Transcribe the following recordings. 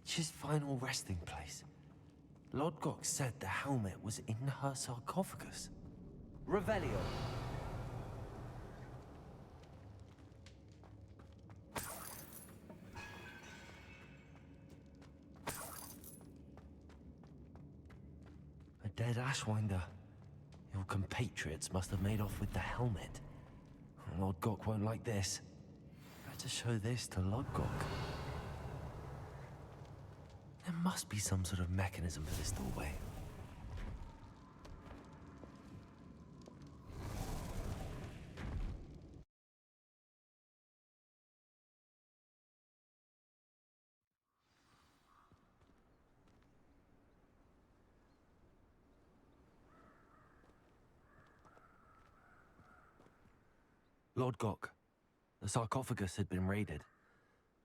witch's final resting place. Lodgok said the helmet was in her sarcophagus. Revelio. A dead Ashwinder. Your compatriots must have made off with the helmet. Lodgok won't like this. Better show this to Lodgok. There must be some sort of mechanism for this doorway. Lodgok, the sarcophagus had been raided.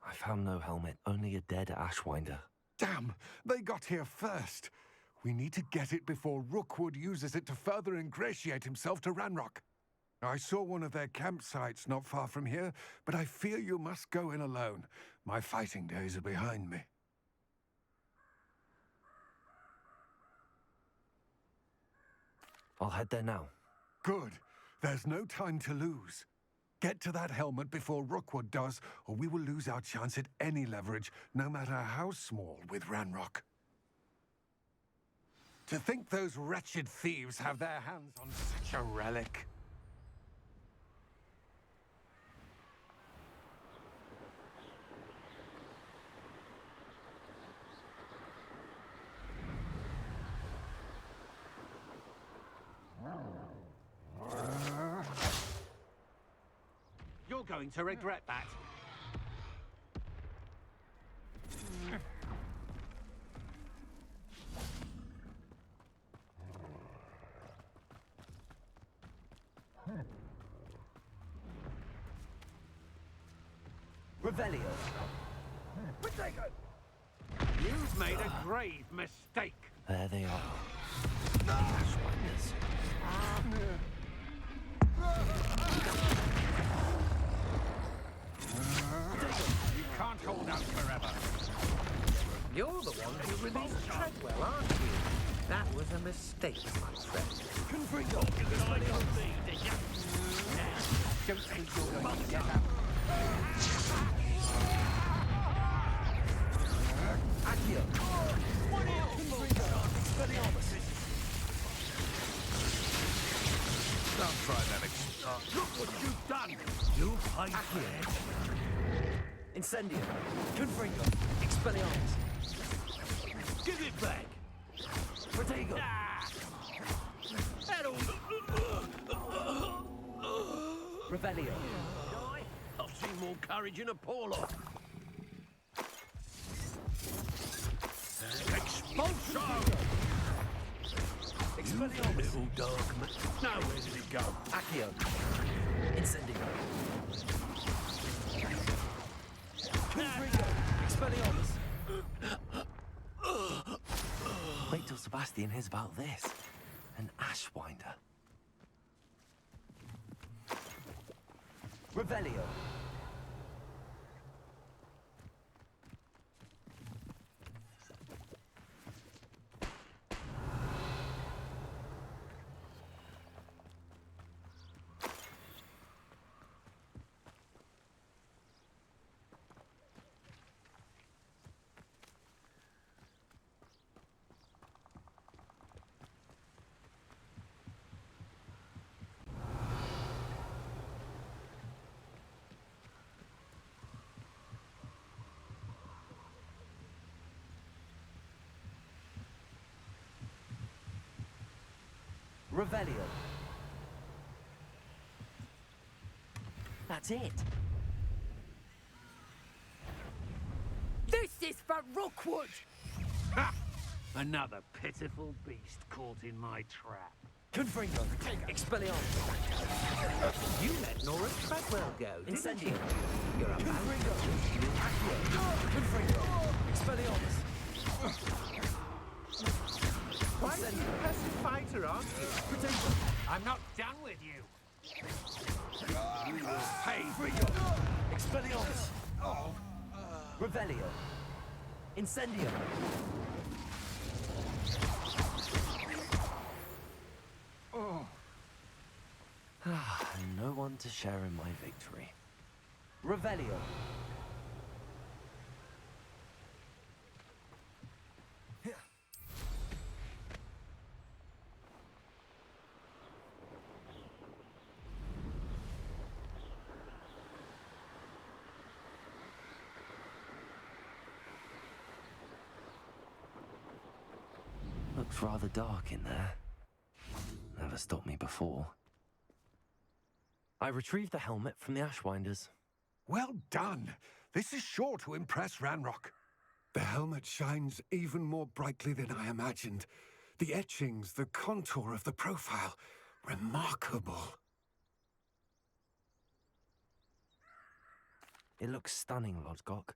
I found no helmet, only a dead Ashwinder. Damn! They got here first. We need to get it before Rookwood uses it to further ingratiate himself to Ranrock. I saw one of their campsites not far from here, but I fear you must go in alone. My fighting days are behind me. I'll head there now. Good. There's no time to lose. Get to that helmet before Rookwood does, or we will lose our chance at any leverage, no matter how small, with Ranrock. To think those wretched thieves have their hands on such a relic. You're going to regret that. Revelio. You've made a grave mistake. There they are. The Ashwinders. You can't hold out forever. You're the one who released Treadwell, aren't you? That was a mistake, my friend. Confringo, you can only on me, did you? Don't think you're going to get out. Accio. What else? Expelliarmus. Don't try that again. Look what you've done. You paid for it. Incendio. Confringo. Expelliarmus. Give it back. Protego. That'll... Revelio. I've seen more courage in a Paulo. Expulso! Expelliarmus. Little dark man. Now where did it go? Accio. Incendio. Confringo. Expelliarmus. Wait till Sebastian hears about this. An Ashwinder. Revelio. Revelio. That's it. This is for Rookwood! Ha! Another pitiful beast caught in my trap. Confringo. Expelliarmus. You let Nora Treadwell go, didn't you? Incendio. You're a Confringo. Accio. Confringo. Expelliarmus. quite an impressive fighter, aren't you? Protego. I'm not done with you. You will pay for Confringo. Expelliarmus. Revelio. Incendio! Oh, No one to share in my victory. Revelio! Looks rather dark in there. Never stopped me before. I retrieved the helmet from the Ashwinders. well done. This is sure to impress Ranrock. The helmet shines even more brightly than I imagined. The etchings, the contour of the profile, remarkable. It looks stunning, Lodgok.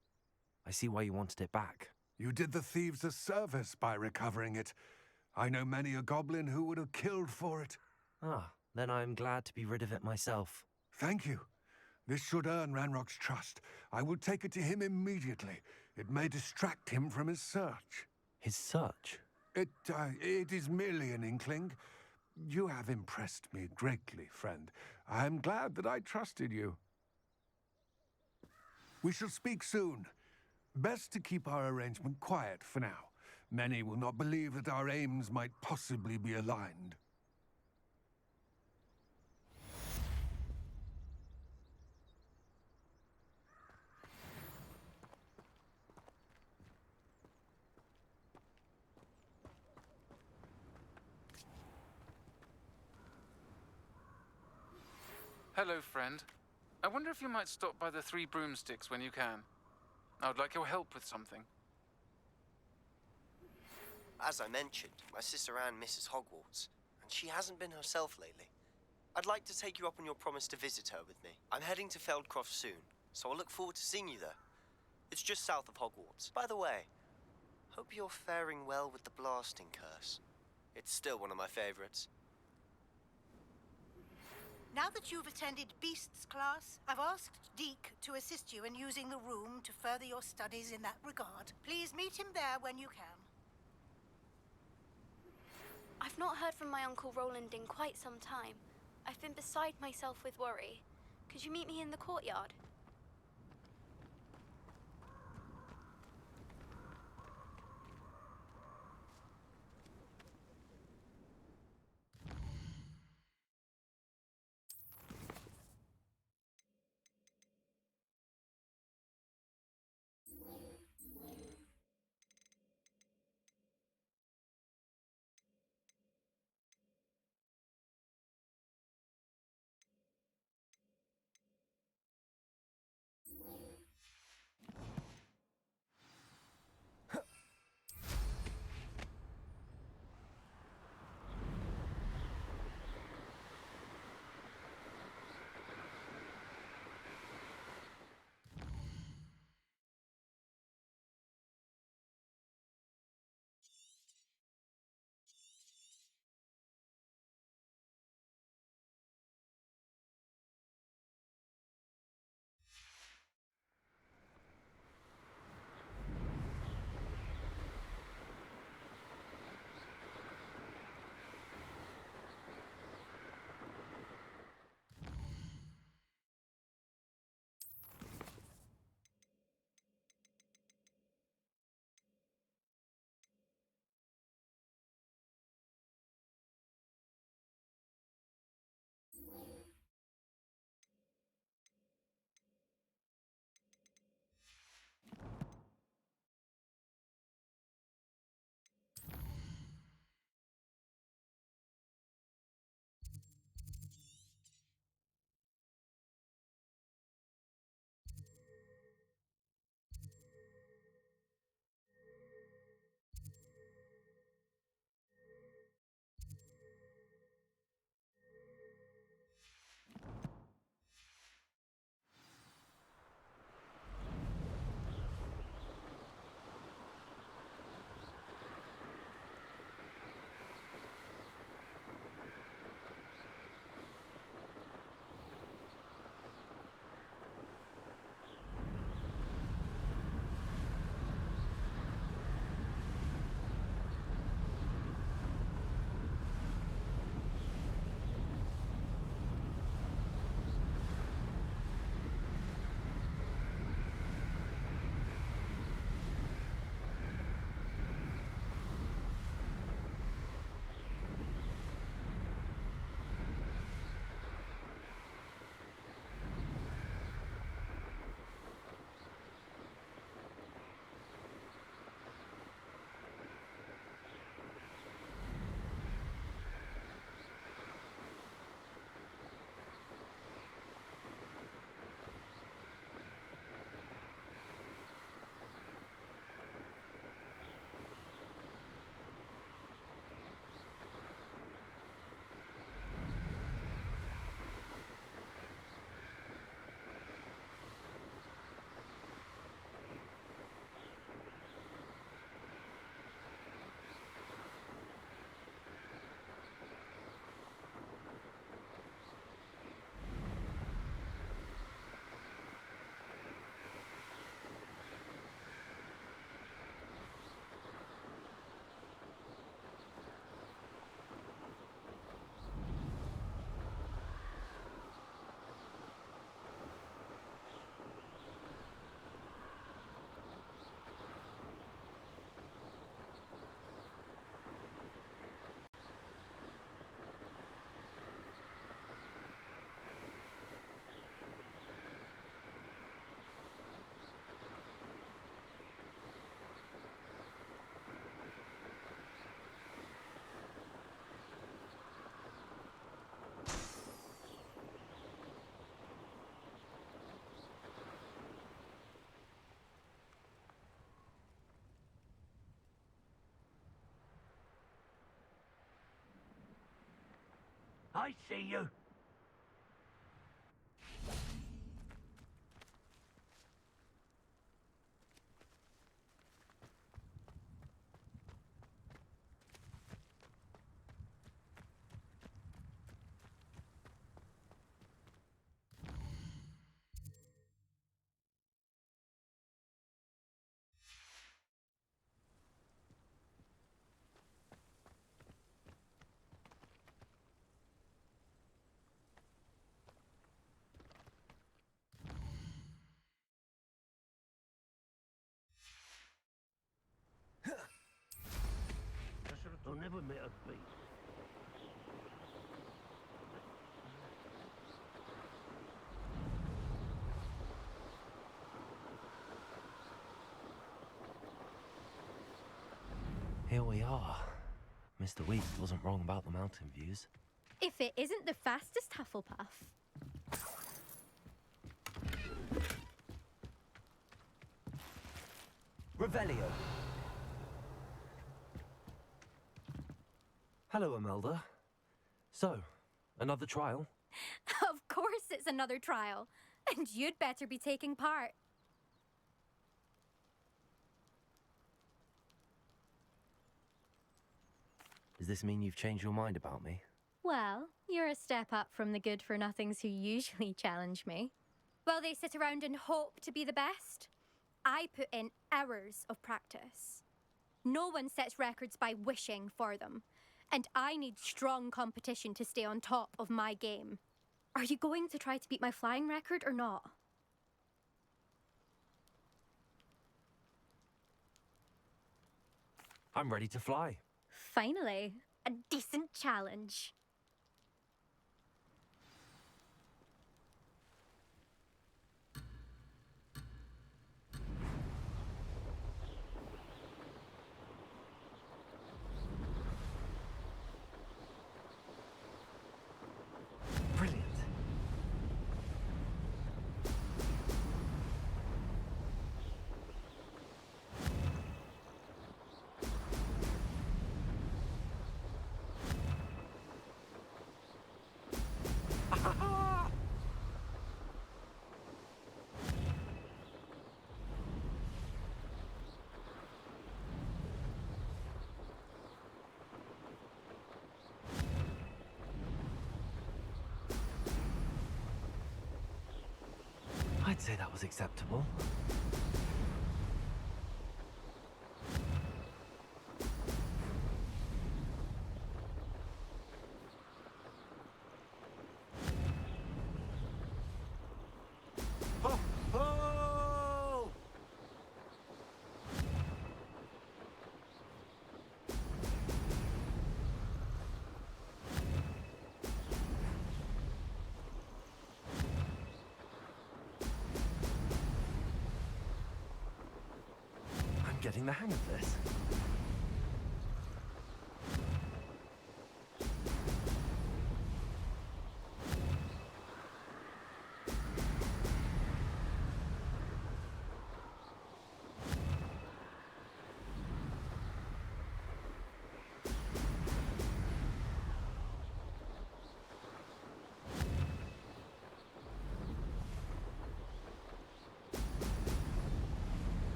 I see why you wanted it back. You did the thieves a service by recovering it. I know many a goblin who would have killed for it. Ah, then I'm glad to be rid of it myself. Thank you. This should earn Ranrock's trust. I will take it to him immediately. It may distract him from his search. His search? It is merely an inkling. You have impressed me greatly, friend. I am glad that I trusted you. We shall speak soon. Best to keep our arrangement quiet for now. Many will not believe that our aims might possibly be aligned. Hello, friend. I wonder if you might stop by the Three Broomsticks when you can. I would like your help with something. As I mentioned, my sister Anne misses Hogwarts, and she hasn't been herself lately. I'd like to take you up on your promise to visit her with me. I'm heading to Feldcroft soon, so I'll look forward to seeing you there. It's just south of Hogwarts. By the way, hope you're faring well with the blasting curse. It's still one of my favorites. Now that you've attended Beasts class, I've asked Deke to assist you in using the room to further your studies in that regard. Please meet him there when you can. I've not heard from my Uncle Roland in quite some time. I've been beside myself with worry. Could you meet me in the courtyard? I see you. I should have done never met a beast. Here we are. Mr. Weeks wasn't wrong about the mountain views. If it isn't the fastest Hufflepuff. Revelio. Hello, Imelda. So, another trial? Of course it's another trial. And you'd better be taking part. Does this mean you've changed your mind about me? Well, you're a step up from the good-for-nothings who usually challenge me. While they sit around and hope to be the best, I put in hours of practice. No one sets records by wishing for them, and I need strong competition to stay on top of my game. Are you going to try to beat my flying record or not? I'm ready to fly. Finally, a decent challenge. Brilliant. I'd say that was acceptable. Oh! Oh! I'm getting the hang of this.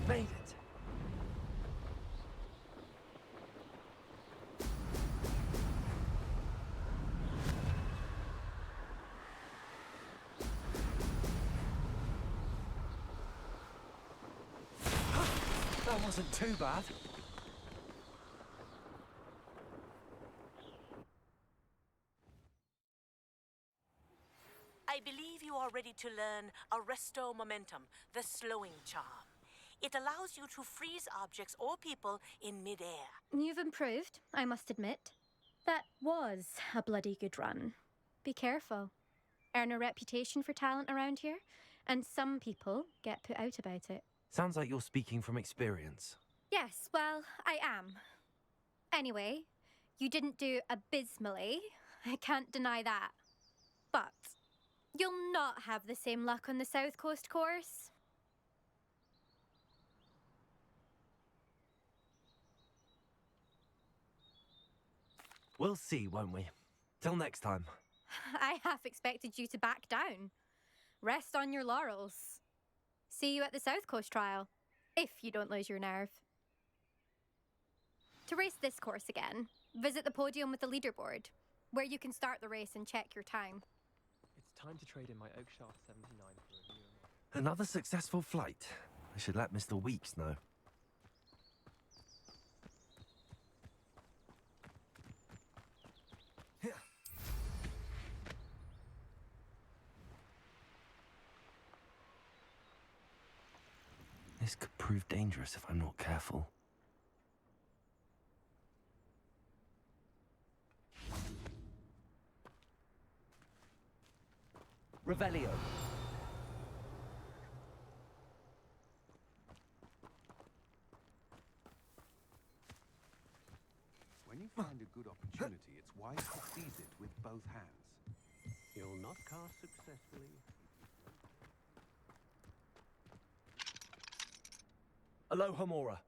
Made it. That wasn't too bad. I believe you are ready to learn Arresto Momentum, the slowing charm. It allows you to freeze objects or people in midair. You've improved, I must admit. That was a bloody good run. Be careful. Earn a reputation for talent around here, and some people get put out about it. Sounds like you're speaking from experience. Yes, well, I am. Anyway, you didn't do abysmally. I can't deny that. But you'll not have the same luck on the South Coast course. We'll see, won't we? Till next time. I half expected you to back down. Rest on your laurels. See you at the South Coast trial, if you don't lose your nerve. To race this course again, visit the podium with the leaderboard, where you can start the race and check your time. It's time to trade in my Oakshaft 79 for a newer model. Another successful flight. I should let Mr. Weeks know. This could prove dangerous if I'm not careful. Revelio. When you find a good opportunity, it's wise to seize it with both hands. You'll not cast successfully. Aloha Mora.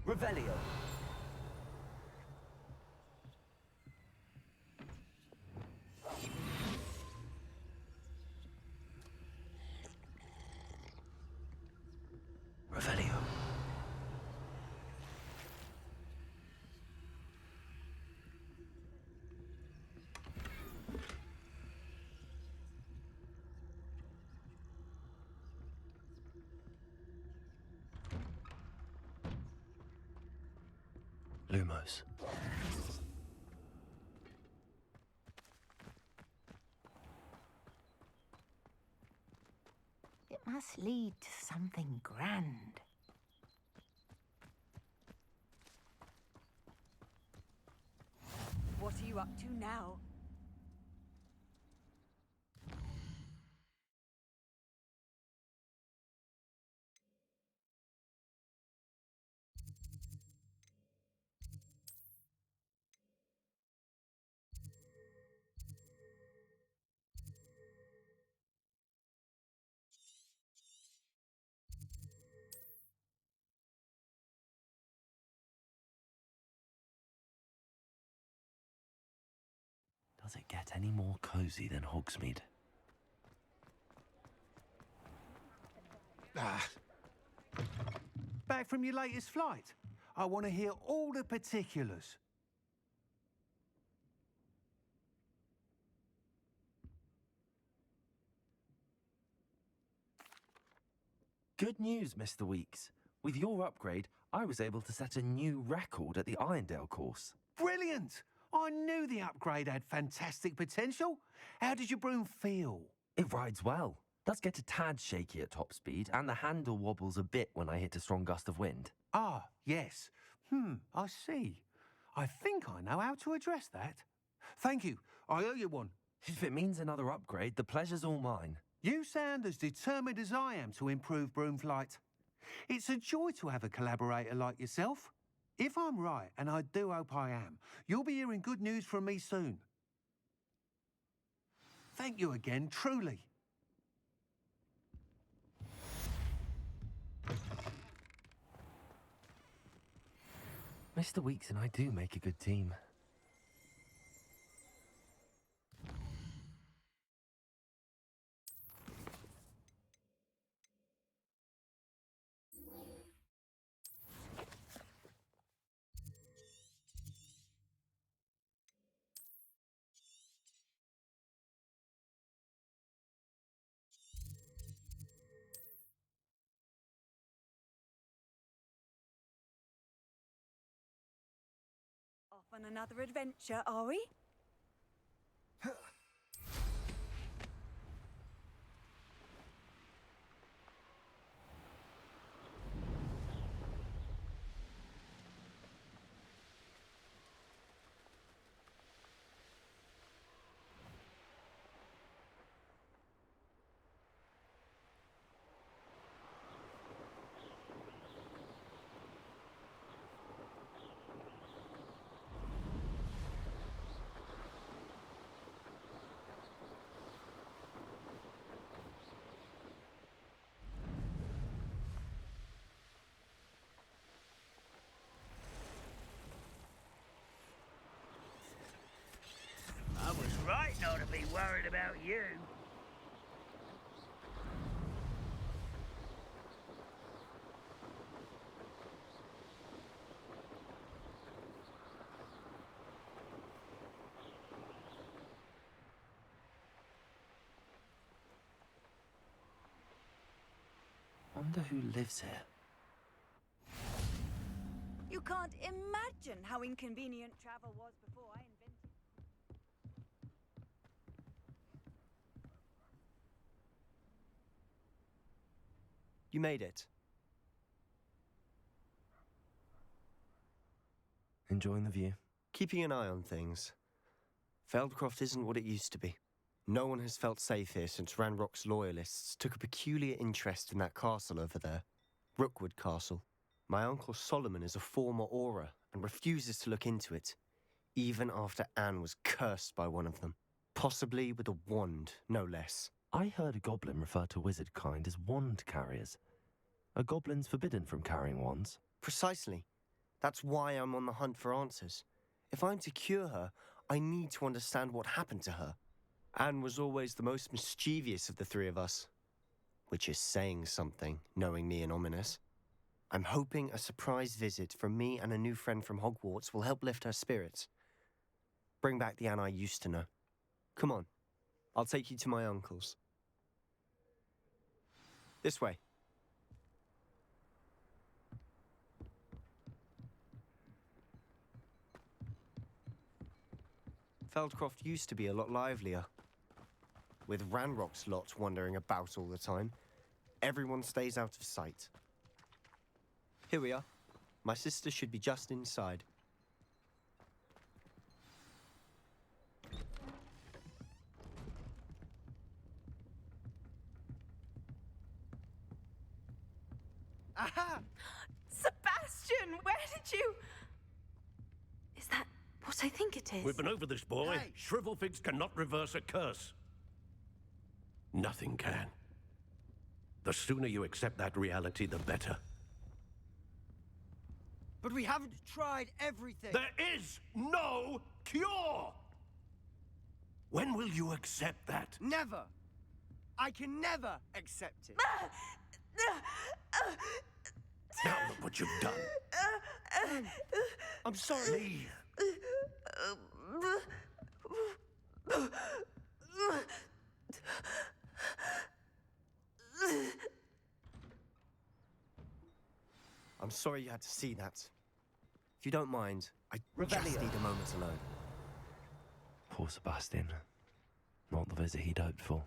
Revelio. Revelio. Lumos. It must lead to something grand. What are you up to now? Does it get any more cozy than Hogsmeade? Back from your latest flight. I want to hear all the particulars. Good news, Mr. Weeks. With your upgrade, I was able to set a new record at the Irondale course. Brilliant! I knew the upgrade had fantastic potential. How did your broom feel? It rides well. Does get a tad shaky at top speed, and the handle wobbles a bit when I hit a strong gust of wind. Ah, yes. I see. I think I know how to address that. Thank you. I owe you one. If it means another upgrade, the pleasure's all mine. You sound as determined as I am to improve broom flight. It's a joy to have a collaborator like yourself. If I'm right, and I do hope I am, you'll be hearing good news from me soon. Thank you again, truly. Mr. Weeks and I do make a good team. Off on another adventure, are we? I was right not to be worried about you. Wonder who lives here. You can't imagine how inconvenient travel was before I invented. You made it. Enjoying the view? Keeping an eye on things. Feldcroft isn't what it used to be. No one has felt safe here since Ranrock's loyalists took a peculiar interest in that castle over there. Rookwood Castle. My uncle Solomon is a former Auror and refuses to look into it, even after Anne was cursed by one of them. Possibly with a wand, no less. I heard a goblin refer to wizard kind as wand carriers. Are goblins forbidden from carrying wands? Precisely. That's why I'm on the hunt for answers. If I'm to cure her, I need to understand what happened to her. Anne was always the most mischievous of the three of us. Which is saying something, knowing me and Ominous. I'm hoping a surprise visit from me and a new friend from Hogwarts will help lift her spirits. Bring back the Anne I used to know. Come on, I'll take you to my uncle's. This way. Feldcroft used to be a lot livelier. With Ranrock's lot wandering about all the time, everyone stays out of sight. Here we are. My sister should be just inside. Aha! Sebastian, where did you... Is that what I think it is? We've been over this, boy. Hey. Shrivelfigs cannot reverse a curse. Nothing can. The sooner you accept that reality, the better. But we haven't tried everything. There is no cure! When will you accept that? Never. I can never accept it. Now look what you've done. I'm sorry. I'm sorry you had to see that. If you don't mind, I just need a moment alone. Poor Sebastian. Not the visit he'd hoped for.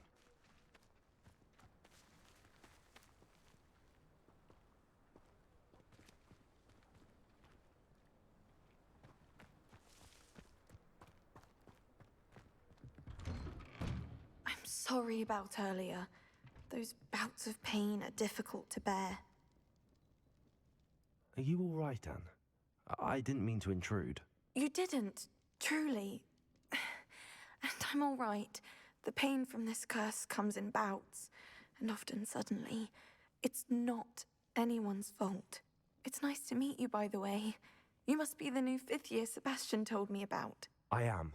I'm sorry about earlier. Those bouts of pain are difficult to bear. Are you all right, Anne? I didn't mean to intrude. You didn't, truly. And I'm all right. The pain from this curse comes in bouts, and often suddenly. It's not anyone's fault. It's nice to meet you, by the way. You must be the new 5th year Sebastian told me about. I am.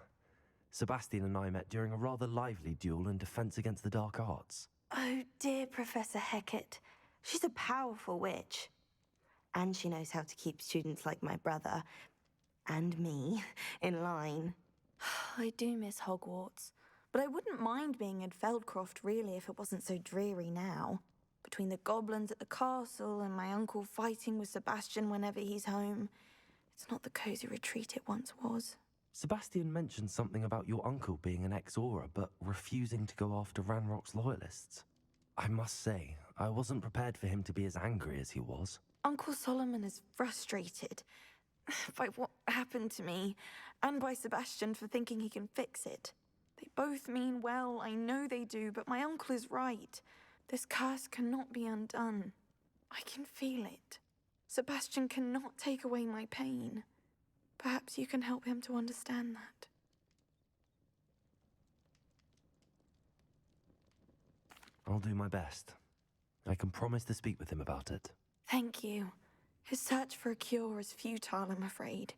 Sebastian and I met during a rather lively duel in defense against the dark arts. Oh, dear Professor Hecat. She's a powerful witch. And she knows how to keep students like my brother, and me, in line. I do miss Hogwarts, but I wouldn't mind being in Feldcroft, really, if it wasn't so dreary now. Between the goblins at the castle and my uncle fighting with Sebastian whenever he's home, it's not the cosy retreat it once was. Sebastian mentioned something about your uncle being an ex-Auror, but refusing to go after Ranrock's loyalists. I must say, I wasn't prepared for him to be as angry as he was. Uncle Solomon is frustrated by what happened to me, and by Sebastian for thinking he can fix it. They both mean well, I know they do, but my uncle is right. This curse cannot be undone. I can feel it. Sebastian cannot take away my pain. Perhaps you can help him to understand that. I'll do my best. I can promise to speak with him about it. Thank you. His search for a cure is futile, I'm afraid.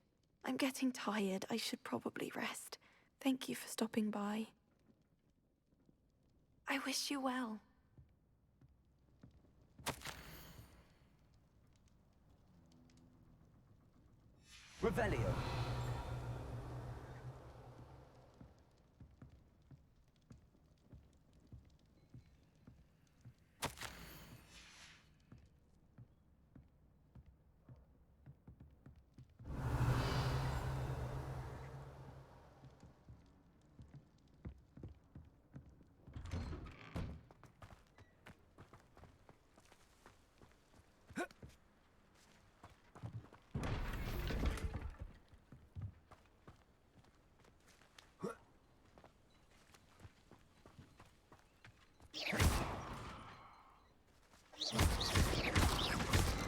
I'm getting tired. I should probably rest. Thank you for stopping by. I wish you well. Revelio.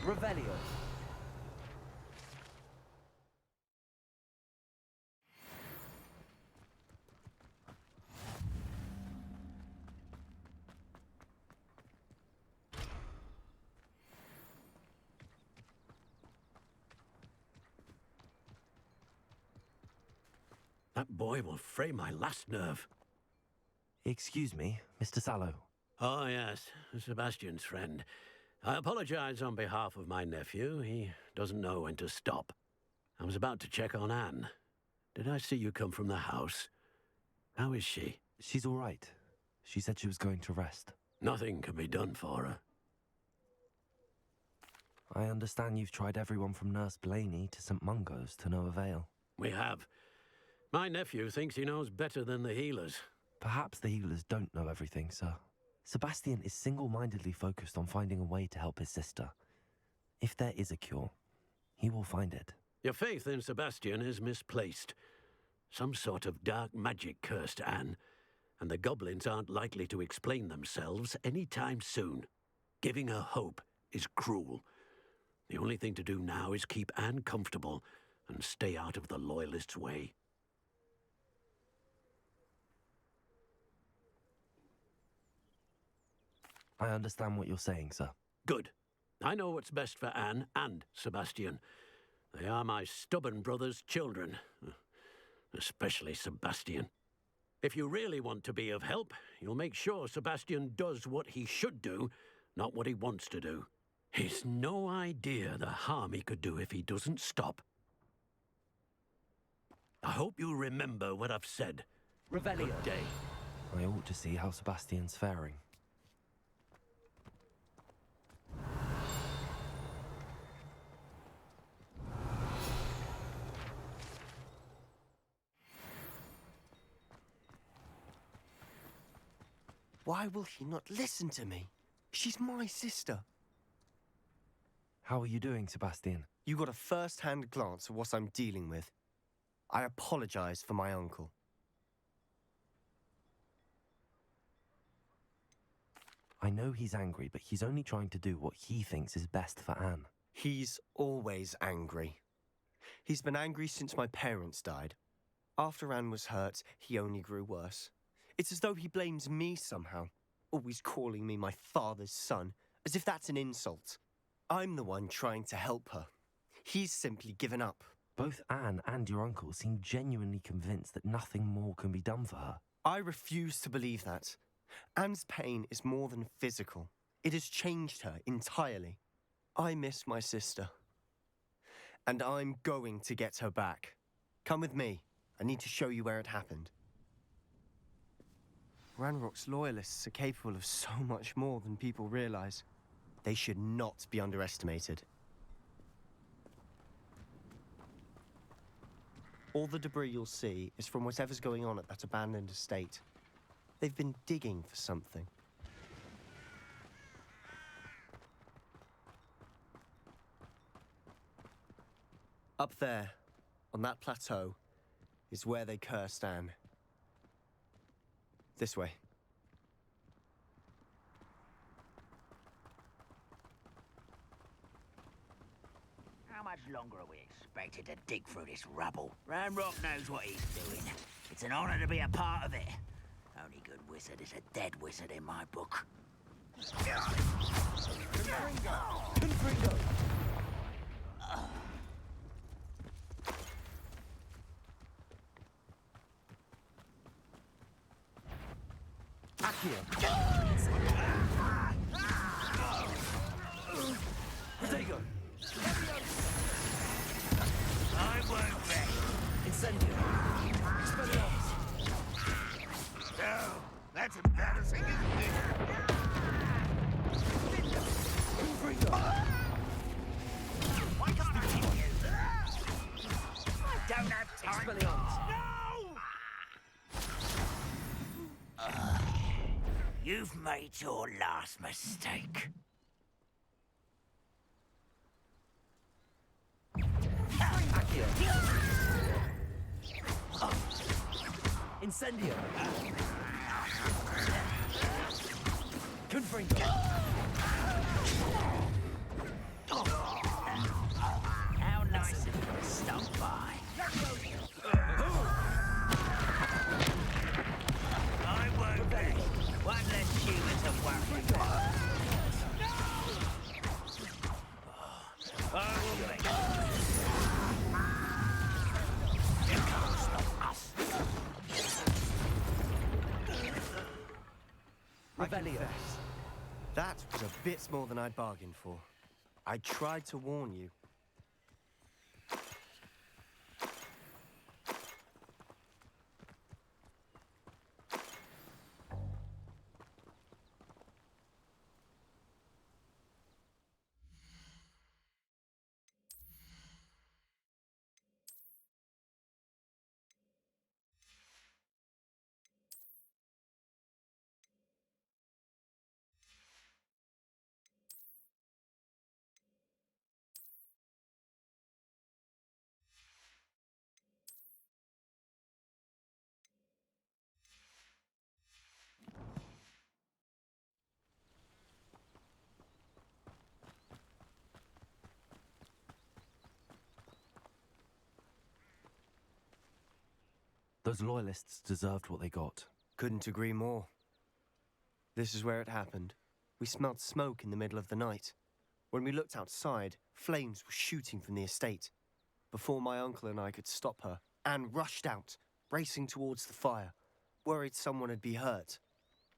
Revelio. That boy will fray my last nerve. Excuse me, Mr. Sallow. Oh, yes, Sebastian's friend. I apologize on behalf of my nephew. He doesn't know when to stop. I was about to check on Anne. Did I see you come from the house? How is she? She's all right. She said she was going to rest. Nothing can be done for her. I understand you've tried everyone from Nurse Blaney to St. Mungo's to no avail. We have. My nephew thinks he knows better than the healers. Perhaps the healers don't know everything, sir. Sebastian is single-mindedly focused on finding a way to help his sister. If there is a cure, he will find it. Your faith in Sebastian is misplaced. Some sort of dark magic cursed Anne, and the goblins aren't likely to explain themselves any time soon. Giving her hope is cruel. The only thing to do now is keep Anne comfortable and stay out of the Loyalists' way. I understand what you're saying, sir. Good. I know what's best for Anne and Sebastian. They are my stubborn brother's children. Especially Sebastian. If you really want to be of help, you'll make sure Sebastian does what he should do, not what he wants to do. He's no idea the harm he could do if he doesn't stop. I hope you remember what I've said. Revelio. Good day. I ought to see how Sebastian's faring. Why will he not listen to me? She's my sister. How are you doing, Sebastian? You got a first-hand glance at what I'm dealing with. I apologize for my uncle. I know he's angry, but he's only trying to do what he thinks is best for Anne. He's always angry. He's been angry since my parents died. After Anne was hurt, he only grew worse. It's as though he blames me somehow, always calling me my father's son, as if that's an insult. I'm the one trying to help her. He's simply given up. Both Anne and your uncle seem genuinely convinced that nothing more can be done for her. I refuse to believe that. Anne's pain is more than physical. It has changed her entirely. I miss my sister. And I'm going to get her back. Come with me. I need to show you where it happened. Ranrock's loyalists are capable of so much more than people realize. They should not be underestimated. All the debris you'll see is from whatever's going on at that abandoned estate. They've been digging for something. Up there, on that plateau, is where they cursed Anne. This way. How much longer are we expected to dig through this rubble? Ranrock knows what he's doing. It's an honor to be a part of it. Only good wizard is a dead wizard in my book. Confringo! Protego! I won't bet. Incendio! Expelliarmus! No, that's embarrassing, isn't it? Why can't I hit you? I don't have time. Expelliarmus! You've made your last mistake. Incendio! Confringo! How nice of you to stop by. I won't bet. One less human to worry about. I will make you can't stop us. Revelio. That was a bit more than I'd bargained for. I tried to warn you. Those loyalists deserved what they got. Couldn't agree more. This is where it happened. We smelled smoke in the middle of the night. When we looked outside, flames were shooting from the estate. Before my uncle and I could stop her, Anne rushed out, racing towards the fire, worried someone would be hurt.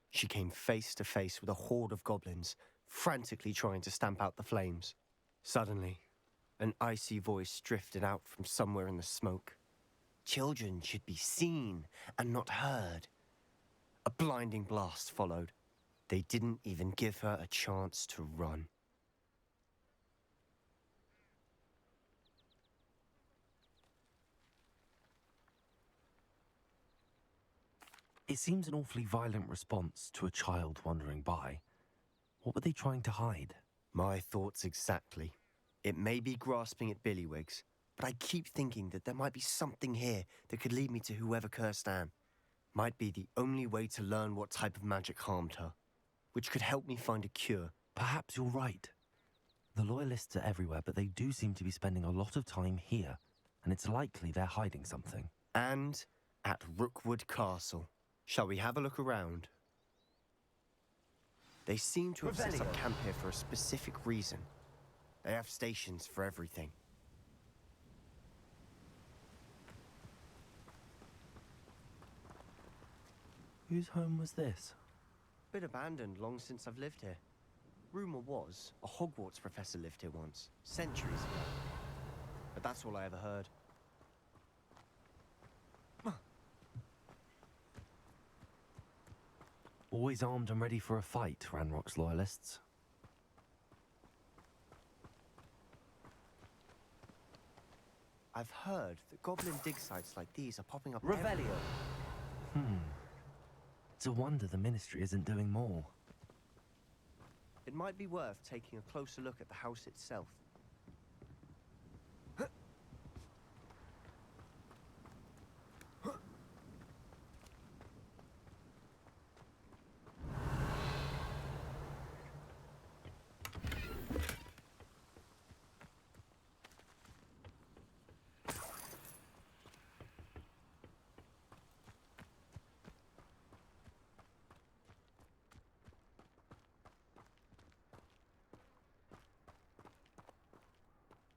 She came face to face with a horde of goblins, frantically trying to stamp out the flames. Suddenly, an icy voice drifted out from somewhere in the smoke. Children should be seen and not heard. A blinding blast followed. They didn't even give her a chance to run. It seems an awfully violent response to a child wandering by. What were they trying to hide? My thoughts exactly. It may be grasping at billywhigs, but I keep thinking that there might be something here that could lead me to whoever cursed Anne. Might be the only way to learn what type of magic harmed her, which could help me find a cure. Perhaps you're right. The loyalists are everywhere, but they do seem to be spending a lot of time here. and it's likely they're hiding something. And at Rookwood Castle. Shall we have a look around? They seem to have set up camp here for a specific reason. They have stations for everything. Whose home was this? Been abandoned long since I've lived here. Rumour was a Hogwarts professor lived here once, centuries ago. But that's all I ever heard. Always armed and ready for a fight, Ranrock's loyalists. I've heard that goblin dig sites like these are popping up Revelio. It's a wonder the Ministry isn't doing more. It might be worth taking a closer look at the house itself.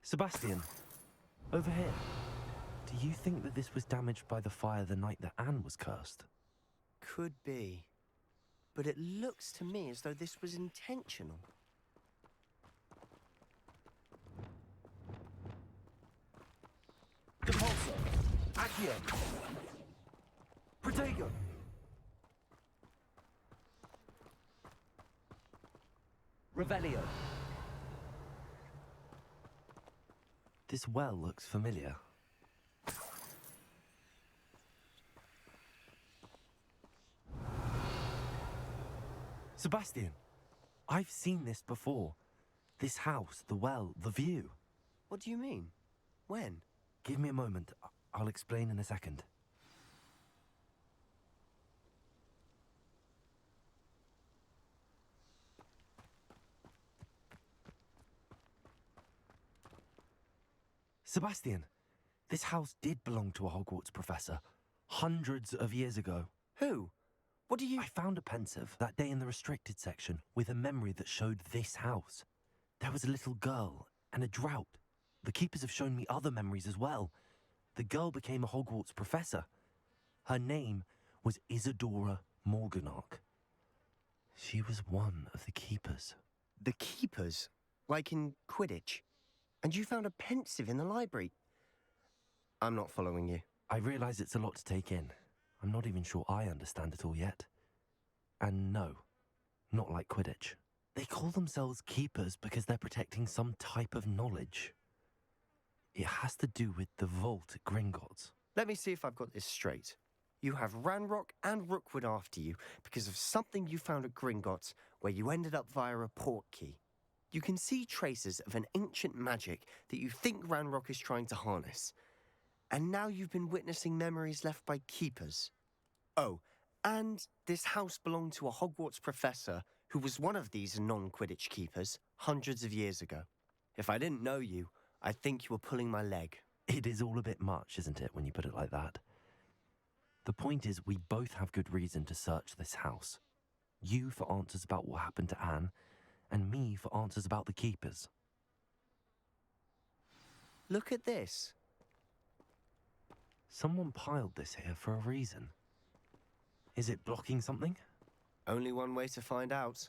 Sebastian, over here. Do you think that this was damaged by the fire the night that Anne was cursed? Could be. But it looks to me as though this was intentional. Depulso! Accio! Protego! Revelio! This well looks familiar. Sebastian, I've seen this before. This house, the well, the view. What do you mean? When? Give me a moment. I'll explain in a second. Sebastian, this house did belong to a Hogwarts professor, hundreds of years ago. Who? What do you... I found a pensive that day in the restricted section with a memory that showed this house. There was a little girl and a drought. The keepers have shown me other memories as well. The girl became a Hogwarts professor. Her name was Isadora Morganach. She was one of the keepers. The keepers? Like in Quidditch? And you found a pensive in the library? I'm not following you. I realise it's a lot to take in. I'm not even sure I understand it all yet. And no, not like Quidditch. They call themselves keepers because they're protecting some type of knowledge. It has to do with the vault at Gringotts. Let me see if I've got this straight. You have Ranrock and Rookwood after you because of something you found at Gringotts where you ended up via a portkey. You can see traces of an ancient magic that you think Ranrock is trying to harness. And now you've been witnessing memories left by keepers. Oh, and this house belonged to a Hogwarts professor who was one of these non-Quidditch keepers hundreds of years ago. If I didn't know you, I'd think you were pulling my leg. It is all a bit much, isn't it, when you put it like that? The point is, we both have good reason to search this house. You for answers about what happened to Anne, and me for answers about the keepers. Look at this. Someone piled this here for a reason. Is it blocking something? Only one way to find out.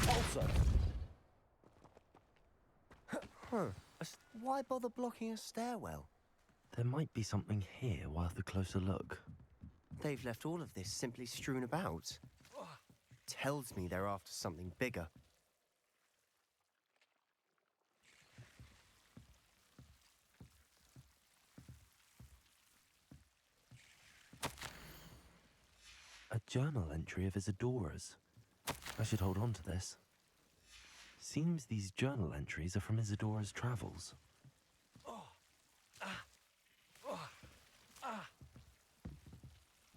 Also. Why bother blocking a stairwell? There might be something here worth a closer look. They've left all of this simply strewn about. Tells me they're after something bigger. A journal entry of Isadora's. I should hold on to this. Seems these journal entries are from Isadora's travels.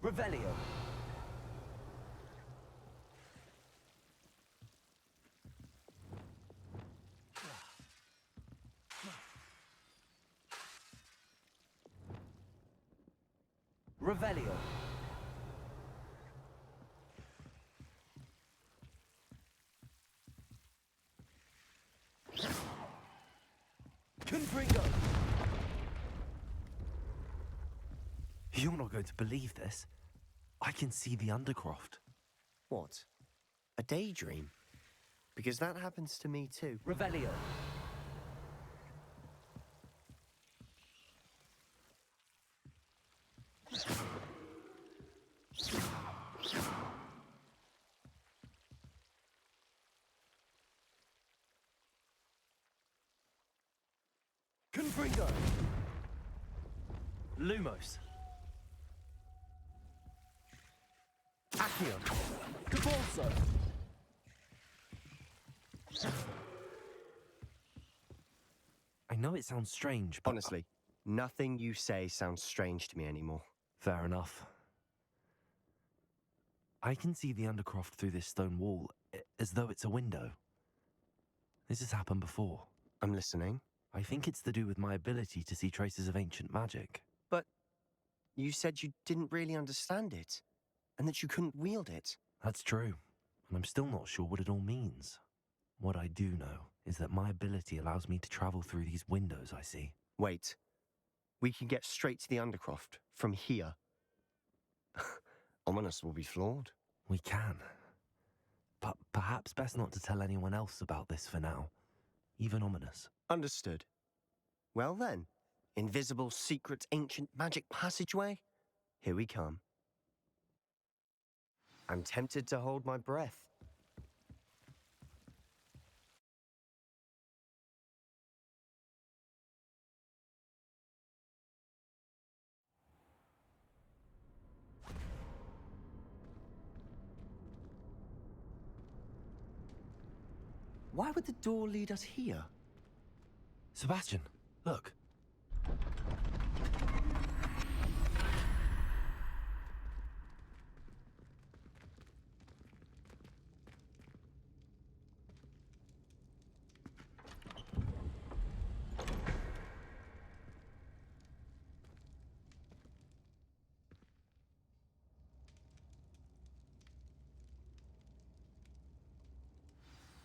Revelio. Revelio. Confringo. You're not going to believe this. I can see the Undercroft. What? A daydream? Because that happens to me too. Revelio. Confringo. Lumos. Accio. Cabalso. I know it sounds strange, but... Honestly, nothing you say sounds strange to me anymore. Fair enough. I can see the Undercroft through this stone wall, as though it's a window. This has happened before. I'm listening. I think it's to do with my ability to see traces of ancient magic. But you said you didn't really understand it, and that you couldn't wield it. That's true, and I'm still not sure what it all means. What I do know is that my ability allows me to travel through these windows I see. Wait. We can get straight to the Undercroft from here. Ominous will be floored. We can. But perhaps best not to tell anyone else about this for now. Even Ominous. Understood. Well then, invisible, secret, ancient magic passageway? Here we come. I'm tempted to hold my breath. Why would the door lead us here? Sebastian, look.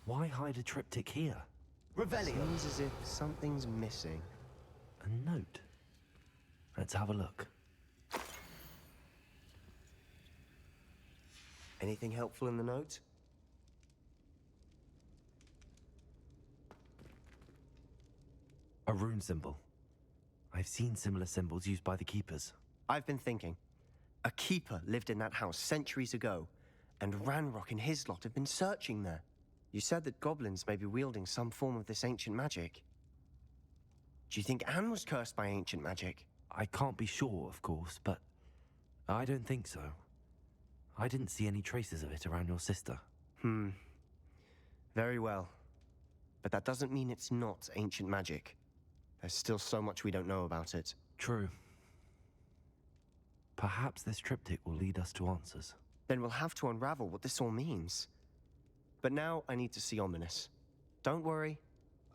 Why hide a triptych here? Revelio. Seems as if something's missing. A note. Let's have a look. Anything helpful in the note? A rune symbol. I've seen similar symbols used by the keepers. I've been thinking. A keeper lived in that house centuries ago, and Ranrock and his lot have been searching there. You said that goblins may be wielding some form of this ancient magic. Do you think Anne was cursed by ancient magic? I can't be sure, of course, but I don't think so. I didn't see any traces of it around your sister. Very well. But that doesn't mean it's not ancient magic. There's still so much we don't know about it. True. Perhaps this triptych will lead us to answers. Then we'll have to unravel what this all means. But now I need to see Ominous. Don't worry,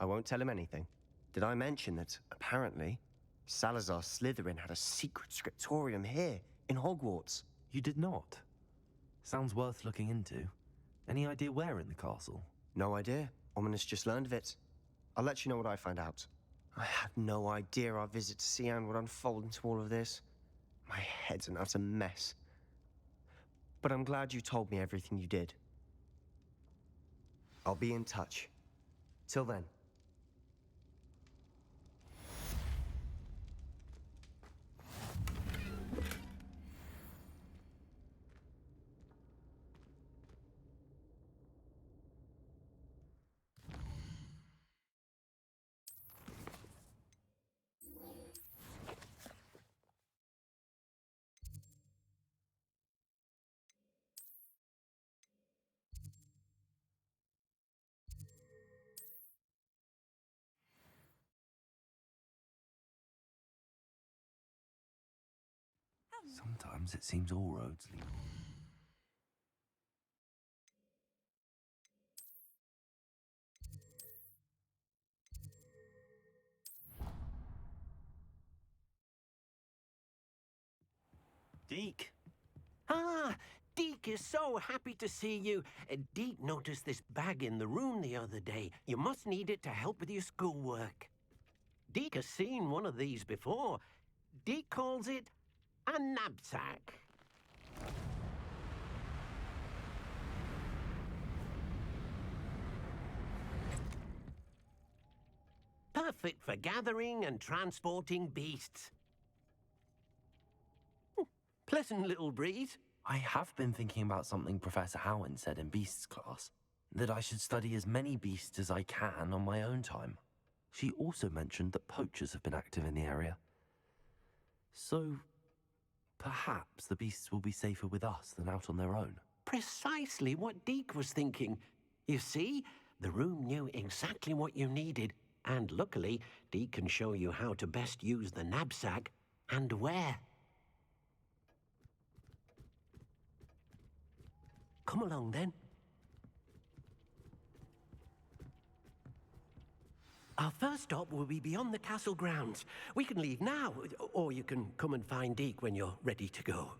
I won't tell him anything. Did I mention that, apparently, Salazar Slytherin had a secret scriptorium here, in Hogwarts? You did not? Sounds worth looking into. Any idea where in the castle? No idea. Ominous just learned of it. I'll let you know what I find out. I had no idea our visit to Cian would unfold into all of this. My head's an utter mess. But I'm glad you told me everything you did. I'll be in touch. Till then. Sometimes it seems all roads lead. Deke. Ah, Deke is so happy to see you. Deke noticed this bag in the room the other day. You must need it to help with your schoolwork. Deke has seen one of these before. Deke calls it a knapsack. Perfect for gathering and transporting beasts. Pleasant little breeze. I have been thinking about something Professor Howen said in Beasts class, that I should study as many beasts as I can on my own time. She also mentioned that poachers have been active in the area. So, perhaps the beasts will be safer with us than out on their own. Precisely what Deke was thinking. You see, the room knew exactly what you needed, and luckily, Deke can show you how to best use the knapsack and where. Come along, then. Our first stop will be beyond the castle grounds. We can leave now, or you can come and find Deke when you're ready to go.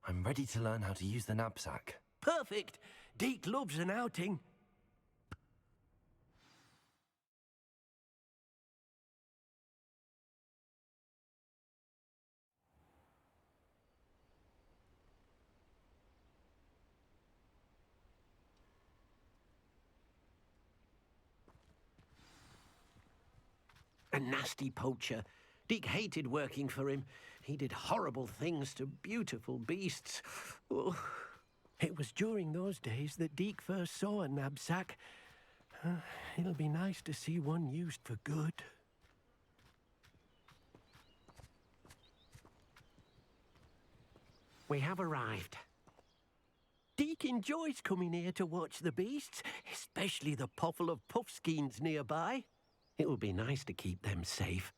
I'm ready to learn how to use the knapsack. Perfect! Deke loves an outing. A nasty poacher. Deke hated working for him. He did horrible things to beautiful beasts. Oh. It was during those days that Deke first saw a knapsack. It'll be nice to see one used for good. We have arrived. Deke enjoys coming here to watch the beasts, especially the potful of puffskeins nearby. It will be nice to keep them safe.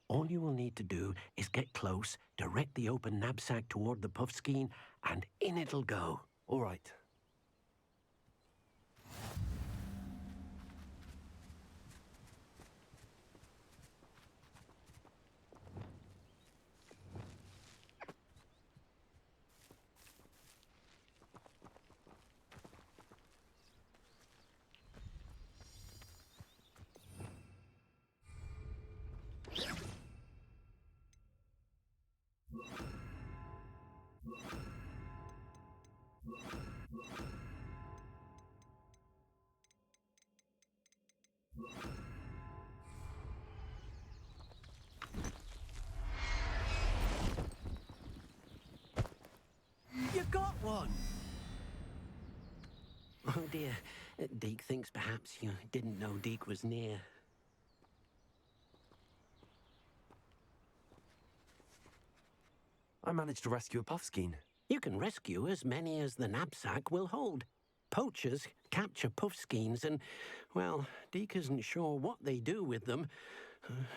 All you will need to do is get close, direct the open knapsack toward the puffskein, and in it'll go. All right. one. Oh dear. Deke thinks perhaps you didn't know Deke was near. I managed to rescue a puffskein. You can rescue as many as the knapsack will hold. Poachers capture puffskeins and, well, Deke isn't sure what they do with them.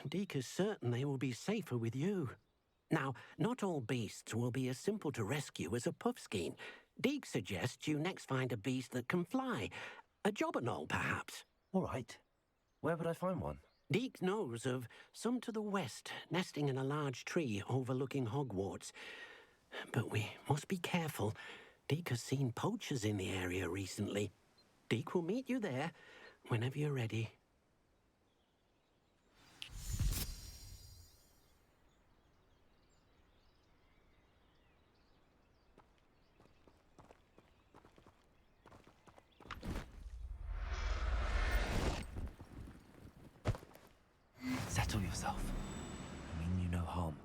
Deke is certain they will be safer with you. Now, not all beasts will be as simple to rescue as a puffskein. Deke suggests you next find a beast that can fly. A jobberknoll, perhaps. All right. Where would I find one? Deke knows of some to the west, nesting in a large tree overlooking Hogwarts. But we must be careful. Deke has seen poachers in the area recently. Deke will meet you there whenever you're ready. Settle yourself. I mean you no harm.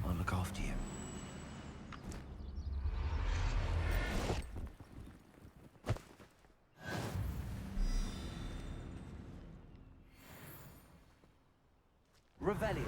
I'll look after you. Revelio.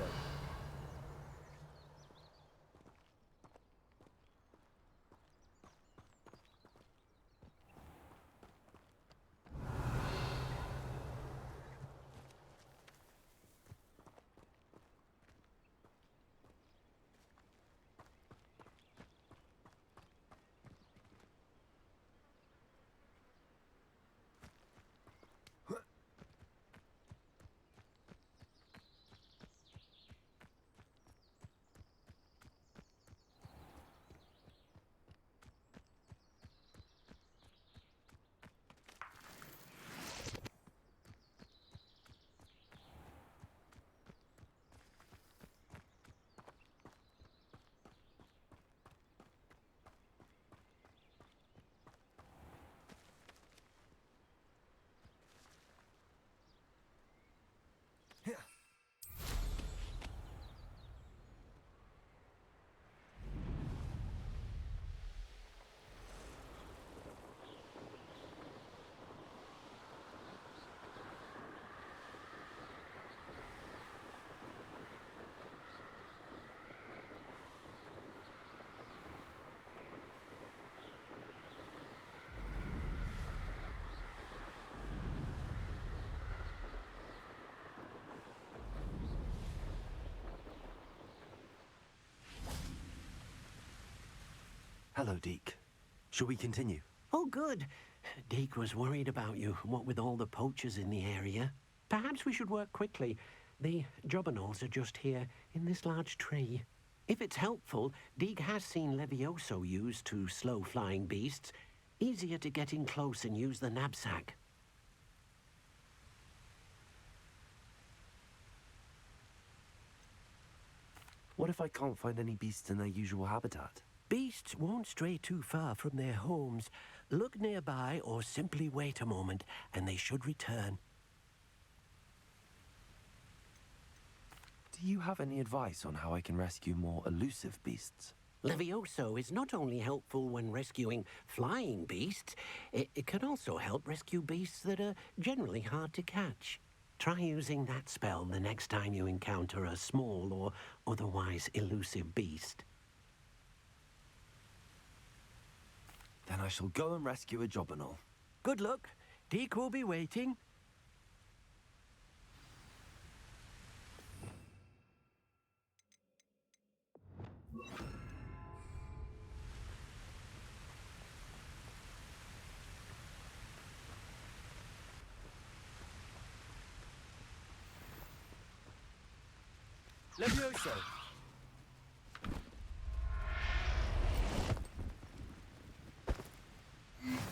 Hello, Deke. Shall we continue? Oh, good. Deke was worried about you, what with all the poachers in the area. Perhaps we should work quickly. The jobberknolls are just here, in this large tree. If it's helpful, Deke has seen Levioso used to slow flying beasts. Easier to get in close and use the knapsack. What if I can't find any beasts in their usual habitat? Beasts won't stray too far from their homes. Look nearby or simply wait a moment, and they should return. Do you have any advice on how I can rescue more elusive beasts? Levioso is not only helpful when rescuing flying beasts, it can also help rescue beasts that are generally hard to catch. Try using that spell the next time you encounter a small or otherwise elusive beast. Then I shall go and rescue a jobberknoll. Good luck. Deke will be waiting. Levioso!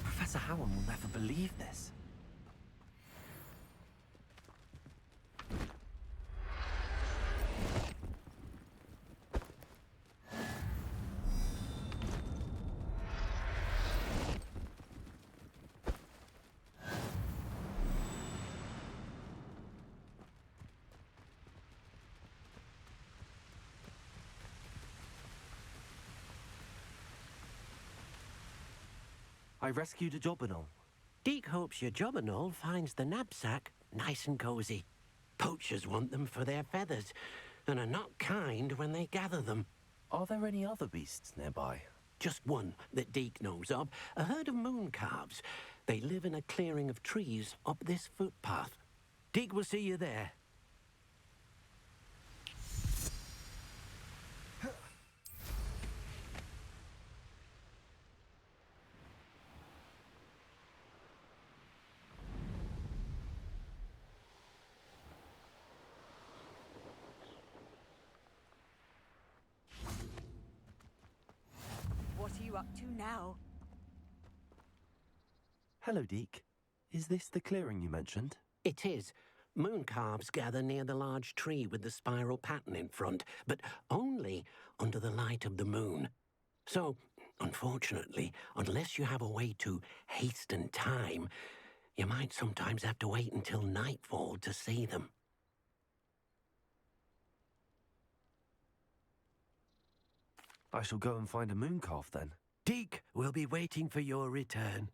Professor Howard will never believe this. I rescued a job and all. Deke hopes your job and all finds the knapsack nice and cozy. Poachers want them for their feathers, and are not kind when they gather them. Are there any other beasts nearby? Just one that Deke knows of, a herd of moon calves. They live in a clearing of trees up this footpath. Deke will see you there. What are you up to now? Hello, Deke. Is this the clearing you mentioned? It is. Moon calves gather near the large tree with the spiral pattern in front, but only under the light of the moon. So, unfortunately, unless you have a way to hasten time, you might sometimes have to wait until nightfall to see them. I shall go and find a moon calf then. Deke will be waiting for your return.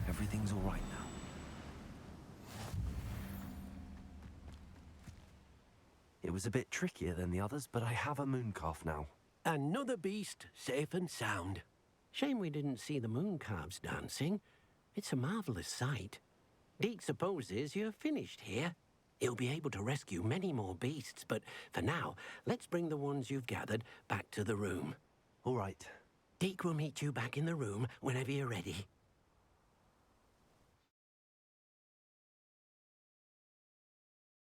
Everything's all right now. It was a bit trickier than the others, but I have a moon calf now. Another beast, safe and sound. Shame we didn't see the moon calves dancing. It's a marvellous sight. Deke supposes you're finished here. He'll be able to rescue many more beasts, but for now, let's bring the ones you've gathered back to the room. All right. Deke will meet you back in the room whenever you're ready.